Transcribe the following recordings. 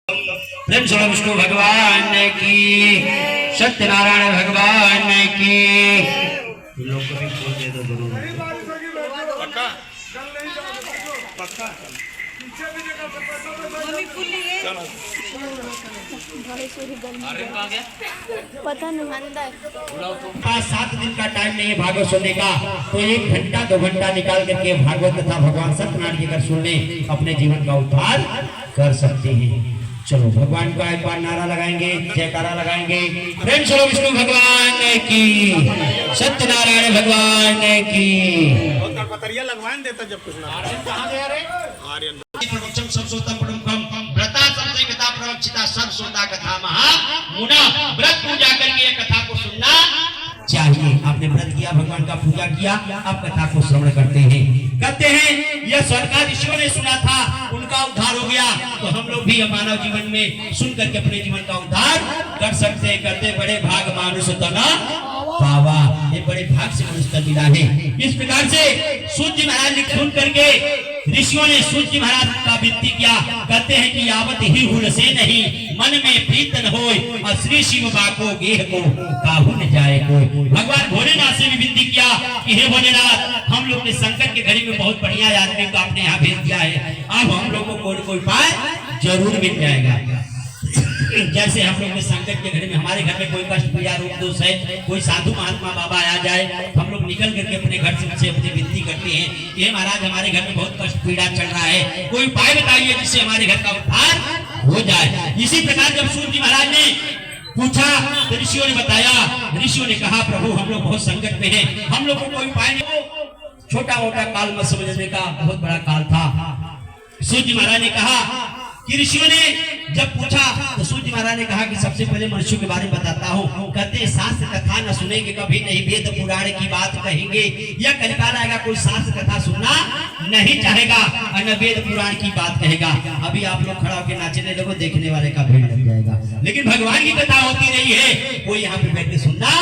प्रेम से विष्णु भगवान की, सत्यनारायण भगवान की। लोग को भी खोल दे दो जरूर। पक्का पक्का पता नहीं अंदर 5-7 दिन का टाइम नहीं है भागवत सुनने का, तो 1 घंटा 2 घंटा निकाल करके भागवत तथा भगवान सत्यनारायण की अगर सुन ले अपने जीवन का उद्धार कर सकते हैं। चलो भगवान का एक बार नारा लगाएंगे, जयकारा लगाएंगे। प्रेम से विष्णु भगवान की, सत्यनारायण भगवान की। पतरिया लगवान देता जब कुछ ना आर्यन प्रवक्षम सर्वसोतम प्रमुखम व्रता संशय कथा प्रवक्षिता सर्वसोता कथा महा मुना। व्रत पूजा करके ये कथा को सुनना चाहिए। आपने व्रत किया, भगवान का पूजा किया, आप कथा को श्रवण करते हैं। कहते हैं यह स्वर्गाधीशों ने सुना था, उनका उद्धार हो गया, तो हम लोग भी मानव जीवन में सुन करके अपने जीवन का उद्धार कर सकते हैं। करते बड़े भाग मानुष तना पावा, ये बड़े भाग से मनुष्य मिला है। इस प्रकार से सूर्य महाराज ने सुन करके ऋषियों ने सूर्य महाराज का विनती किया। कहते हैं कि यावत ही हुल से नहीं मन में प्रीत न होय, और श्री शिव बाको गेह को काहू न जाए कोई। भगवान भोलेनाथ से भी विनती किया कि हे भोलेनाथ, हम लोग के संकट के घड़ी में बहुत बढ़िया आदमी को आपने यहाँ भेज दिया है, अब हम लोग को कोई उपाय जरूर मिल जाएगा। जैसे हम लोग के संकट के घड़ी में हमारे घर में कोई कष्ट पीड़ा रोग दोष है, कोई साधु महात्मा बाबा आ जाए, हम लोग निकल करके अपने घर से अपनी विनती करते हैं कि हे महाराज हमारे घर में बहुत कष्ट पीड़ा चल रहा है, कोई उपाय बताइए जिससे हमारे घर का उद्धार हो जाए। इसी प्रकार जब सूर्य महाराज ने पूछा तो ऋषियों ने बताया। ऋषियों ने कहा प्रभु हम लोग बहुत संकट में हैं, हम लोग को कोई उपाय नहीं। छोटा मोटा काल मत समझने का, बहुत बड़ा काल था। सूर्य महाराज ने कहा कि ऋषियों ने जब पूछा तो सूर्य महाराज ने कहा कि सबसे पहले मनुष्यों के बारे में बताता हूँ। कहते शास्त्र कथा न सुनेंगे कभी नहीं, वेद पुराण की बात कहेंगे। यह कलिकाल आएगा कोई शास्त्र कथा सुनना नहीं चाहेगा और न वेद पुराण की बात कहेगा। अभी आप लोग खड़ा होकर नाचने लगो, देखने वाले का भीड़ लग जाएगा। लेकिन भगवान की कथा होती नहीं है, कोई यहाँ पे बैठ के सुनना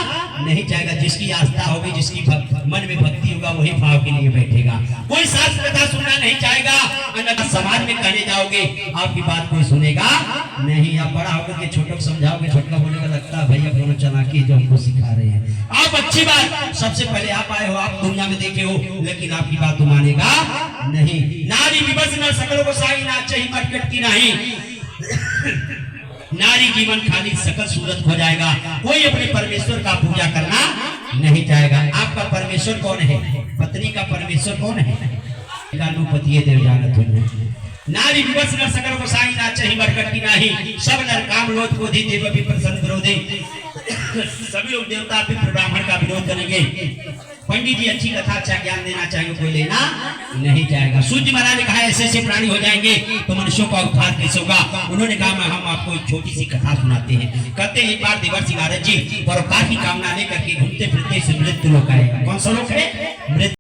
नहीं चाहेगा। जिसकी आस्था होगी, जिसकी मन में भक्ति होगा, वही भाव के लिए बैठेगा। कोई शास्त्र कथा सुनना नहीं चाहेगा और समाज में कहने जाओगे आपकी बात कोई सुनेगा नहीं। आप बड़ा होकर के छोटों को समझाओगे, छोटा बोलेगा लगता है भैया दोनों चालाकी जो हमको सिखा रहे हैं। आप अच्छी बात, सबसे पहले आप आए हो, आप दुनिया में देखे हो, लेकिन आपकी बात तो मानेगा नहीं। नारी विवश न सकल को साई ना चाहिए मटकट की नहीं। नारी जीवन खाली सकल सूरत हो जाएगा, कोई अपने परमेश्वर का पूजा करना नहीं चाहेगा। आपका परमेश्वर कौन है? पत्नी का परमेश्वर कौन है? पति देव जानत हो। नारी विवश न सकल को साई ना चाहिए मटकट की नहीं। सब नर काम लोध को धी देव विप्रसन्न विरोधी। सभी लोग देवता विप्र ब्राह्मण का विरोध करेंगे। पंडित जी अच्छी कथा अच्छा ज्ञान देना चाहेंगे, कोई लेना नहीं चाहेगा। सूर्य महाराज ने कहा ऐसे ऐसे प्राणी हो जाएंगे तो मनुष्यों का उद्धार कैसे होगा? उन्होंने कहा हम आपको एक छोटी सी कथा सुनाते हैं। कहते हैं एक बार देवर्षि नारद जी परोपकार की कामना लेकर के घूमते फिरते से मृत्यु लोक आएगा। कौन सा लोक है? मृत्यु।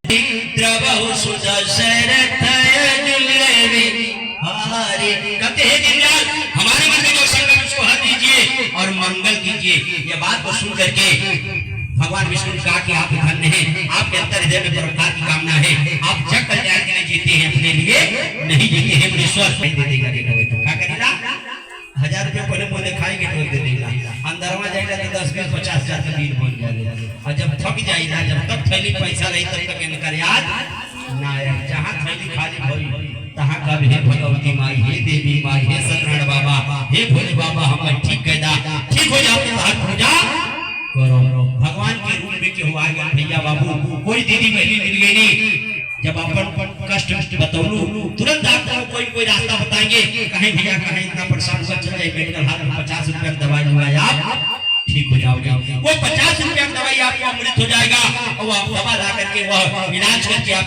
कहते हैं गिरिराज हमारे मन में जो संकट उसको हर दीजिए और मंगल कीजिए। यह बात को सुन करके भगवान विष्णु ने कहा कि आप धन्य हैं, आपके अंतर हृदय में परोपकार की कामना है, आप जग कल्याण के लिए जीते हैं, अपने लिए नहीं जीते हैं। मुनीश्वर दे देगा तो क्या करेगा? 1000 रुपये पहले बोले खाएंगे तो दे देगा। अंदर में जाएगा तो 10-20-50 हजार का बिल बोल जाएगा। और जब थक जाएगा, जब तक थैली पैसा रही तब तक इनका याद ना आए। जहाँ थैली खाली भरी तहाँ का हे भगवती माई, हे देवी माई, हे सत्यनारायण बाबा, हे भोले बाबा हमें ठीक कर दा, ठीक हो जाओ तो हाथ पूजा करो। भगवान के रूप में क्यों आ गया भैया बाबू? कोई दीदी बहनी मिल गई नहीं। जब अपन कष्ट बतौलू तुरंत आपको कोई रास्ता बताएंगे, कहीं भैया कहीं इतना परेशान हुआ, चल जाए मेडिकल हाथ में 50 रुपया दवाई लुआए आप ठीक हो जाओगे। वो 50 रुपया दवाई आपको अमृत हो जाएगा और आप दवा ला करके वह इलाज करके आप